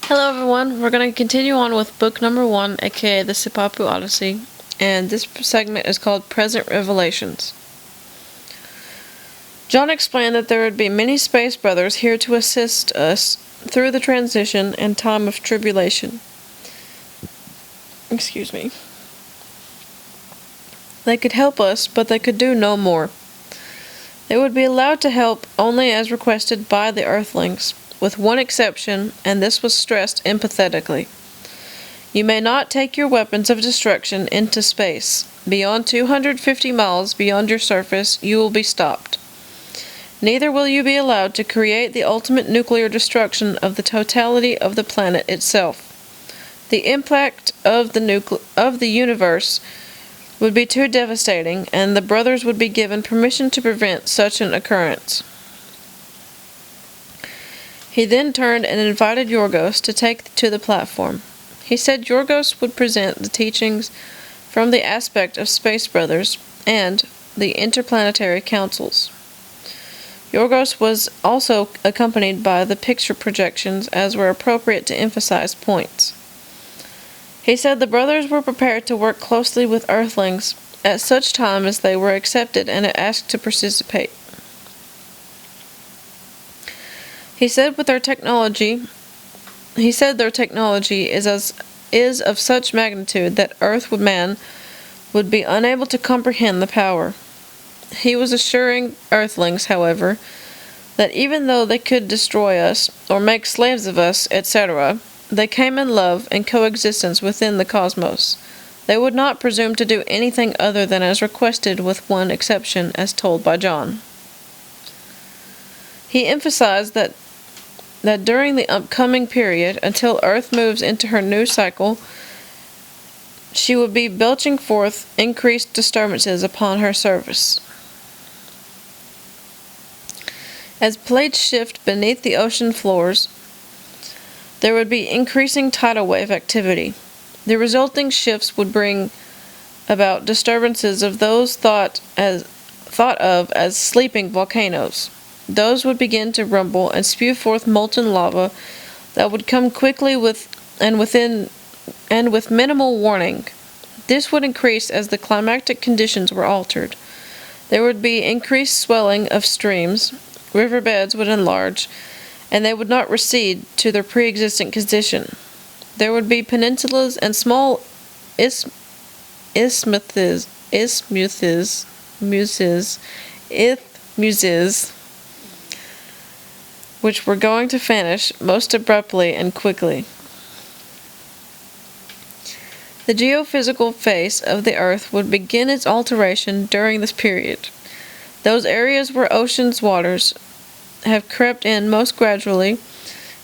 Hello everyone, we're going to continue on with book number 1, aka the Sipapu Oddessy, and this segment is called Present Revelations. John explained that there would be many space brothers here to assist us through the transition and time of tribulation. Excuse me. They could help us, but they could do no more. They would be allowed to help only as requested by the Earthlings, with one exception, and this was stressed emphatically. You may not take your weapons of destruction into space. Beyond 250 miles beyond your surface, you will be stopped. Neither will you be allowed to create the ultimate nuclear destruction of the totality of the planet itself. The impact of the universe would be too devastating, and the brothers would be given permission to prevent such an occurrence. He then turned and invited Yorgos to take to the platform. He said Yorgos would present the teachings from the aspect of Space Brothers and the interplanetary councils. Yorgos was also accompanied by the picture projections as were appropriate to emphasize points. He said the brothers were prepared to work closely with Earthlings at such time as they were accepted and asked to participate. He said their technology is of such magnitude that man would be unable to comprehend the power. He was assuring Earthlings, however, that even though they could destroy us or make slaves of us, etc., they came in love and coexistence within the cosmos. They would not presume to do anything other than as requested, with one exception, as told by John. He emphasized that during the upcoming period, until Earth moves into her new cycle, she would be belching forth increased disturbances upon her surface. As plates shift beneath the ocean floors, there would be increasing tidal wave activity. The resulting shifts would bring about disturbances of those thought of as sleeping volcanoes. Those would begin to rumble and spew forth molten lava that would come quickly with minimal warning. This would increase as the climatic conditions were altered. There would be increased swelling of streams, riverbeds would enlarge, and they would not recede to their pre-existing condition. There would be peninsulas and small isthmuses, which were going to vanish most abruptly and quickly. The geophysical face of the Earth would begin its alteration during this period. Those areas where ocean's waters have crept in most gradually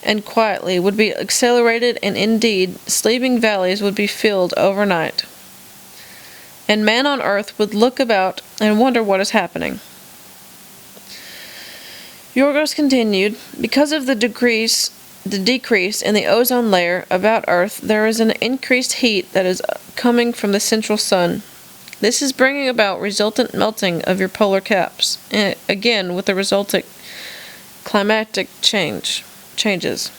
and quietly would be accelerated, and indeed, sleeping valleys would be filled overnight. And man on Earth would look about and wonder what is happening. Yorgos continued, because of the decrease in the ozone layer about Earth, there is an increased heat that is coming from the central sun. This is bringing about resultant melting of your polar caps, and again with the resultant climatic changes.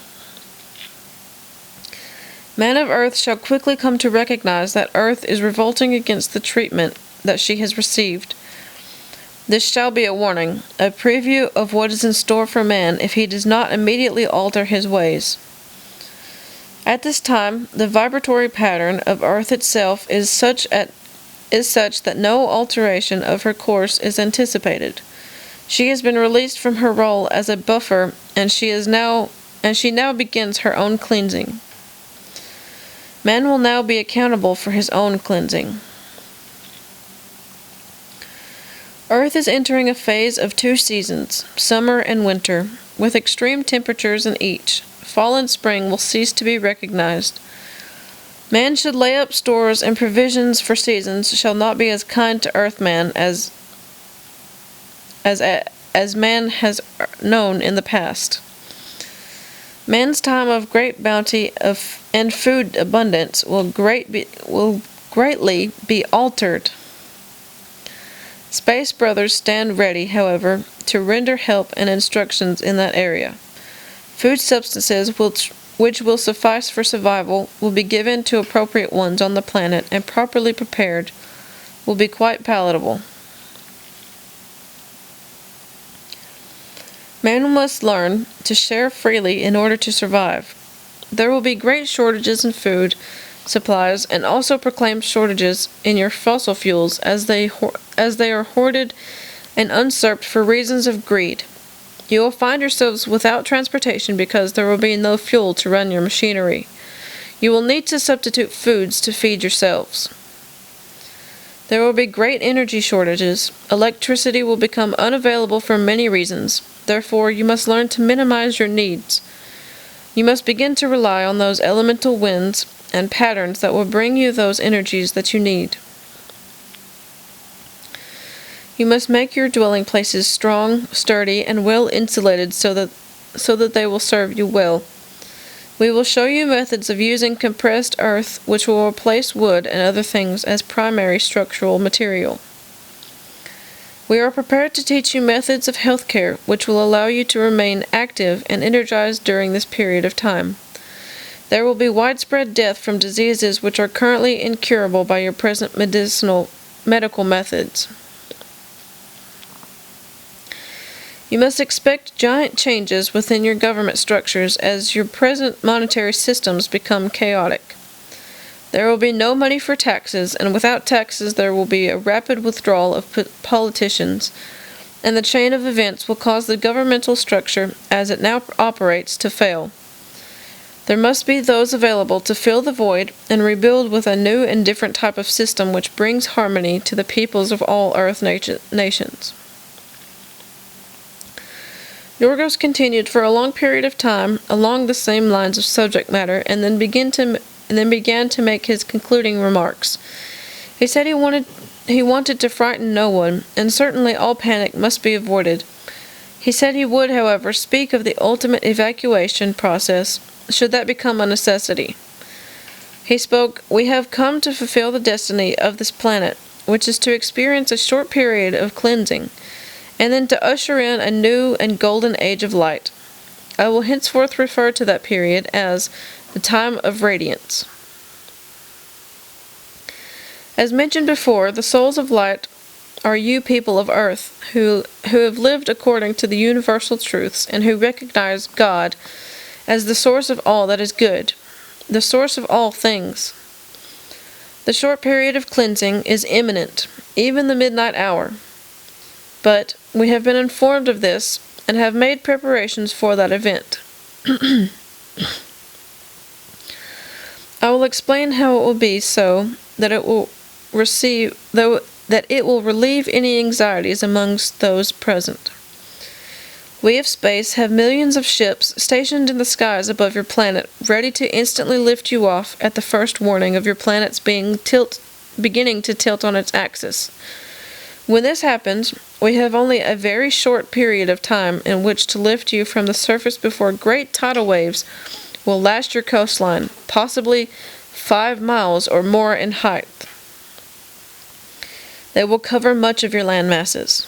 Man of Earth shall quickly come to recognize that Earth is revolting against the treatment that she has received. This shall be a warning, a preview of what is in store for man if he does not immediately alter his ways. At this time, the vibratory pattern of Earth itself is such that no alteration of her course is anticipated. She has been released from her role as a buffer, and she now begins her own cleansing. Man will now be accountable for his own cleansing. Earth is entering a phase of 2 seasons, summer and winter, with extreme temperatures in each. Fall and spring will cease to be recognized. Man should lay up stores, and provisions for seasons shall not be as kind to Earthman as man has known in the past. Man's time of great bounty and food abundance will greatly be altered. Space Brothers stand ready, however, to render help and instructions in that area. Food substances which will suffice for survival, will be given to appropriate ones on the planet, and properly prepared, will be quite palatable. Man must learn to share freely in order to survive. There will be great shortages in food supplies, and also proclaimed shortages in your fossil fuels as they are hoarded and usurped for reasons of greed. You will find yourselves without transportation because there will be no fuel to run your machinery. You will need to substitute foods to feed yourselves. There will be great energy shortages. Electricity will become unavailable for many reasons. Therefore, you must learn to minimize your needs. You must begin to rely on those elemental winds and patterns that will bring you those energies that you need. You must make your dwelling places strong, sturdy, and well insulated so that they will serve you well. We will show you methods of using compressed earth, which will replace wood and other things as primary structural material. We are prepared to teach you methods of health care, which will allow you to remain active and energized during this period of time. There will be widespread death from diseases which are currently incurable by your present medical methods. You must expect giant changes within your government structures as your present monetary systems become chaotic. There will be no money for taxes, and without taxes there will be a rapid withdrawal of politicians, and the chain of events will cause the governmental structure, as it now operates, to fail. There must be those available to fill the void and rebuild with a new and different type of system which brings harmony to the peoples of all earth nations. Yorgos continued for a long period of time along the same lines of subject matter, and then began to make his concluding remarks. He said he wanted to frighten no one, and certainly all panic must be avoided. He said he would, however, speak of the ultimate evacuation process, should that become a necessity. He spoke, "We have come to fulfill the destiny of this planet, which is to experience a short period of cleansing, and then to usher in a new and golden age of light. I will henceforth refer to that period as the time of radiance." As mentioned before, the souls of light are you people of earth, who have lived according to the universal truths, and who recognize God as the source of all that is good, the source of all things. The short period of cleansing is imminent, even the midnight hour. But we have been informed of this, and have made preparations for that event. I will explain how it will be so that it will relieve any anxieties amongst those present. We of space have millions of ships stationed in the skies above your planet, ready to instantly lift you off at the first warning of your planet's beginning to tilt on its axis. When this happens, we have only a very short period of time in which to lift you from the surface before great tidal waves will lash your coastline, possibly 5 miles or more in height. They will cover much of your land masses.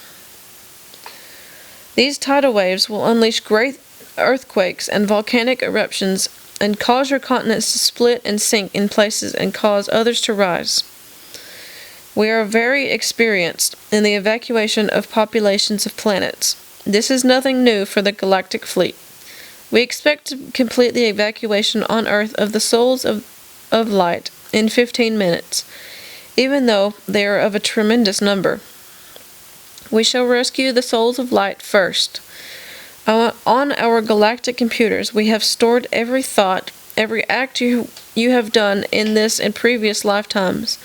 These tidal waves will unleash great earthquakes and volcanic eruptions and cause your continents to split and sink in places and cause others to rise. We are very experienced in the evacuation of populations of planets. This is nothing new for the galactic fleet. We expect to complete the evacuation on Earth of the souls of light in 15 minutes, even though they are of a tremendous number. We shall rescue the souls of light first. On our galactic computers, we have stored every thought, every act you have done in this and previous lifetimes.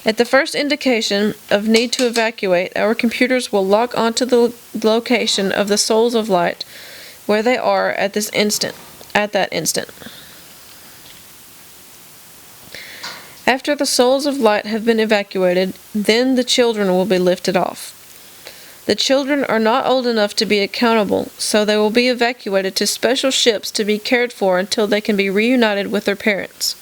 At the first indication of need to evacuate, our computers will lock onto the location of the souls of light, where they are at that instant. After the souls of light have been evacuated, then the children will be lifted off. The children are not old enough to be accountable, so they will be evacuated to special ships to be cared for until they can be reunited with their parents.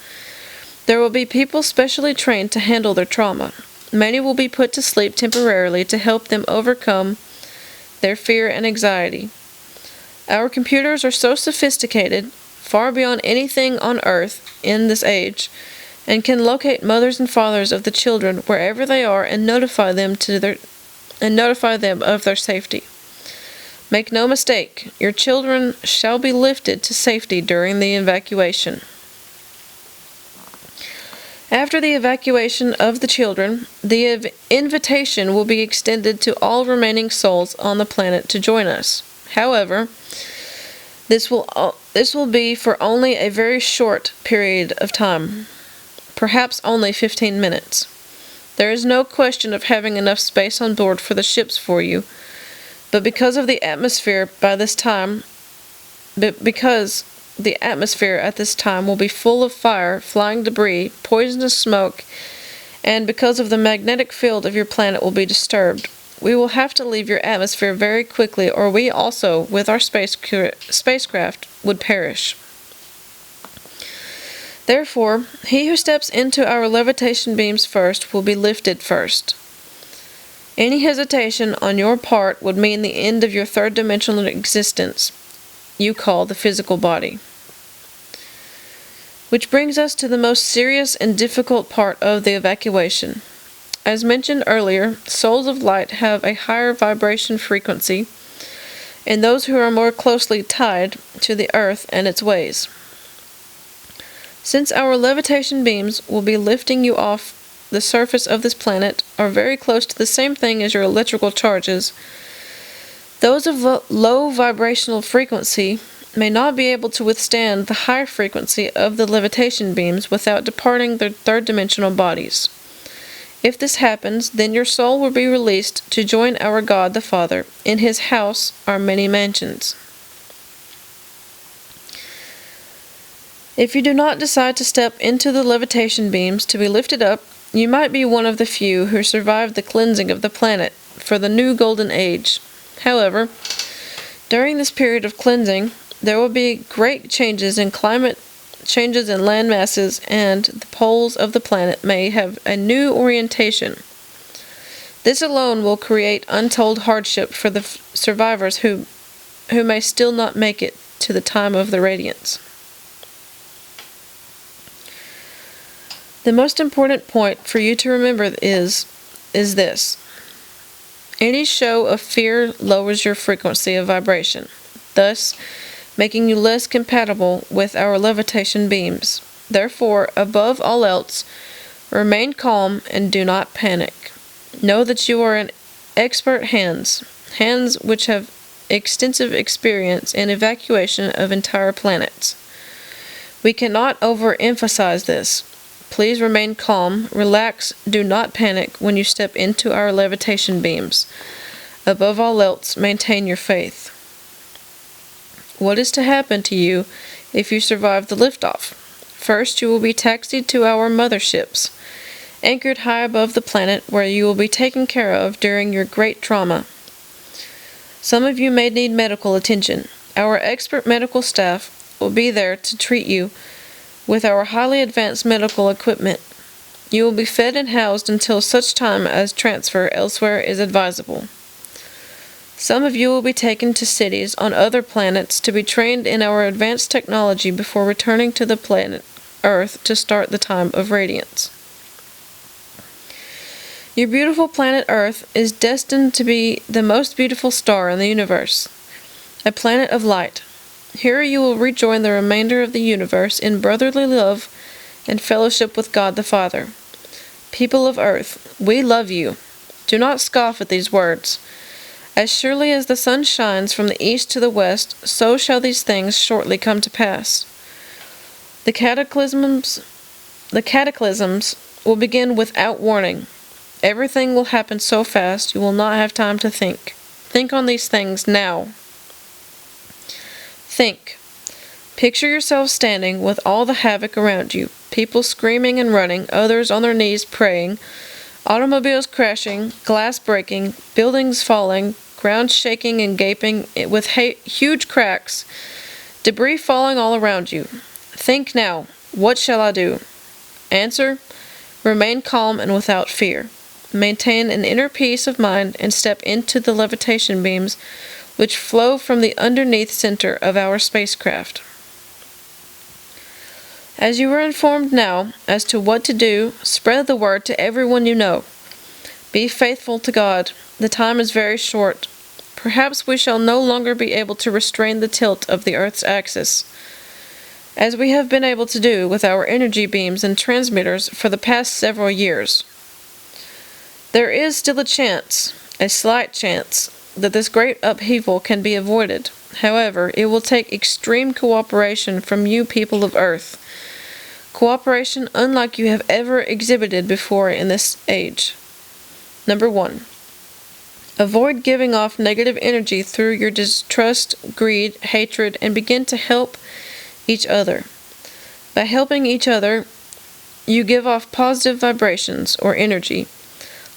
There will be people specially trained to handle their trauma. Many will be put to sleep temporarily to help them overcome their fear and anxiety. Our computers are so sophisticated, far beyond anything on Earth in this age, and can locate mothers and fathers of the children wherever they are and notify them of their safety. Make no mistake, your children shall be lifted to safety during the evacuation. After the evacuation of the children, the invitation will be extended to all remaining souls on the planet to join us. However, this will be for only a very short period of time, perhaps only 15 minutes. There is no question of having enough space on board for the ships for you, but because the atmosphere at this time will be full of fire, flying debris, poisonous smoke, and because of the magnetic field of your planet will be disturbed, we will have to leave your atmosphere very quickly, or we also, with our spacecraft, would perish. Therefore, he who steps into our levitation beams first will be lifted first. Any hesitation on your part would mean the end of your third-dimensional existence, you call the physical body. Which brings us to the most serious and difficult part of the evacuation. As mentioned earlier, souls of light have a higher vibration frequency, and those who are more closely tied to the earth and its ways. Since our levitation beams will be lifting you off the surface of this planet, are very close to the same thing as your electrical charges, those of low vibrational frequency may not be able to withstand the high frequency of the levitation beams without departing their third-dimensional bodies. If this happens, then your soul will be released to join our God the Father. In his house are many mansions. If you do not decide to step into the levitation beams to be lifted up, you might be one of the few who survived the cleansing of the planet for the new golden age. However, during this period of cleansing, there will be great changes in climate, changes in land masses, and the poles of the planet may have a new orientation. This alone will create untold hardship for the survivors who may still not make it to the time of the radiance. The most important point for you to remember is this. Any show of fear lowers your frequency of vibration, thus making you less compatible with our levitation beams. Therefore, above all else, remain calm and do not panic. Know that you are in expert hands which have extensive experience in evacuation of entire planets. We cannot overemphasize this. Please remain calm, relax, do not panic when you step into our levitation beams. Above all else, maintain your faith. What is to happen to you if you survive the liftoff? First, you will be taxied to our motherships, anchored high above the planet, where you will be taken care of during your great trauma. Some of you may need medical attention. Our expert medical staff will be there to treat you with our highly advanced medical equipment. You will be fed and housed until such time as transfer elsewhere is advisable. Some of you will be taken to cities on other planets to be trained in our advanced technology before returning to the planet Earth to start the time of radiance. Your beautiful planet Earth is destined to be the most beautiful star in the universe, a planet of light. Here you will rejoin the remainder of the universe in brotherly love and fellowship with God the Father. People of Earth, we love you. Do not scoff at these words. As surely as the sun shines from the east to the west, so shall these things shortly come to pass. The cataclysms will begin without warning. Everything will happen so fast you will not have time to think. Think on these things now. Think. Picture yourself standing with all the havoc around you, people screaming and running, others on their knees praying, automobiles crashing, glass breaking, buildings falling, ground shaking and gaping with huge cracks, debris falling all around you. Think now, what shall I do? Answer, remain calm and without fear. Maintain an inner peace of mind and step into the levitation beams which flow from the underneath center of our spacecraft. As you are informed now as to what to do, spread the word to everyone you know. Be faithful to God. The time is very short. Perhaps we shall no longer be able to restrain the tilt of the Earth's axis, as we have been able to do with our energy beams and transmitters for the past several years. There is still a chance, a slight chance, that this great upheaval can be avoided. However, it will take extreme cooperation from you people of Earth. Cooperation unlike you have ever exhibited before in this age. Number 1. Avoid giving off negative energy through your distrust, greed, hatred, and begin to help each other. By helping each other, you give off positive vibrations or energy.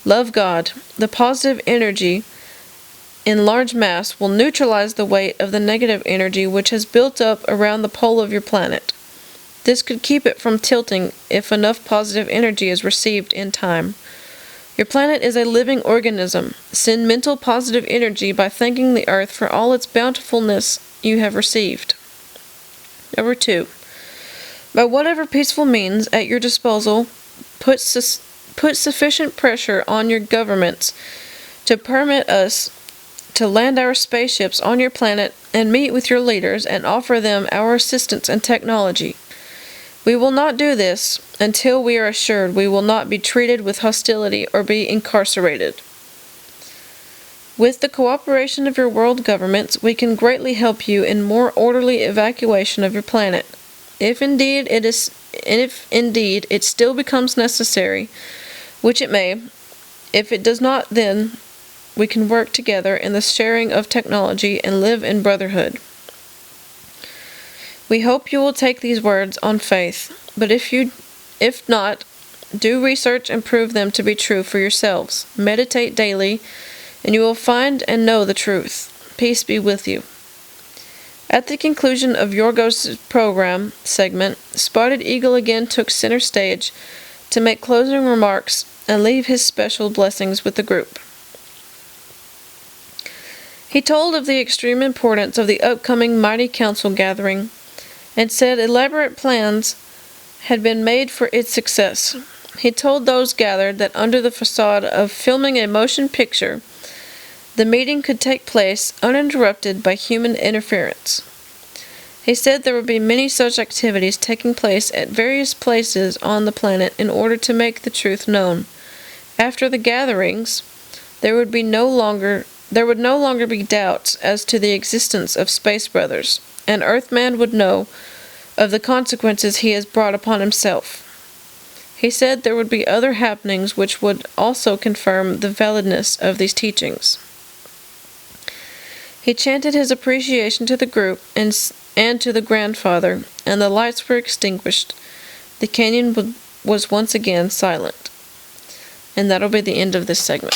Love God. The positive energy in large mass will neutralize the weight of the negative energy which has built up around the pole of your planet. This could keep it from tilting if enough positive energy is received in time. Your planet is a living organism. Send mental positive energy by thanking the Earth for all its bountifulness you have received. Number 2. By whatever peaceful means at your disposal, put sufficient pressure on your governments to permit us to land our spaceships on your planet and meet with your leaders and offer them our assistance and technology. We will not do this until we are assured we will not be treated with hostility or be incarcerated. With the cooperation of your world governments, we can greatly help you in more orderly evacuation of your planet. If indeed it still becomes necessary, which it may, if it does not, then we can work together in the sharing of technology and live in brotherhood. We hope you will take these words on faith, but if not, do research and prove them to be true for yourselves. Meditate daily, and you will find and know the truth. Peace be with you. At the conclusion of Yorgos' program segment, Spotted Eagle again took center stage to make closing remarks and leave his special blessings with the group. He told of the extreme importance of the upcoming mighty council gathering, and said elaborate plans had been made for its success. He told those gathered that under the facade of filming a motion picture, the meeting could take place uninterrupted by human interference. He said there would be many such activities taking place at various places on the planet in order to make the truth known. After the gatherings, there would no longer be doubts as to the existence of Space Brothers, and Earthman would know of the consequences he has brought upon himself. He said there would be other happenings which would also confirm the validness of these teachings. He chanted his appreciation to the group and to the grandfather, and the lights were extinguished. The canyon was once again silent. And that'll be the end of this segment.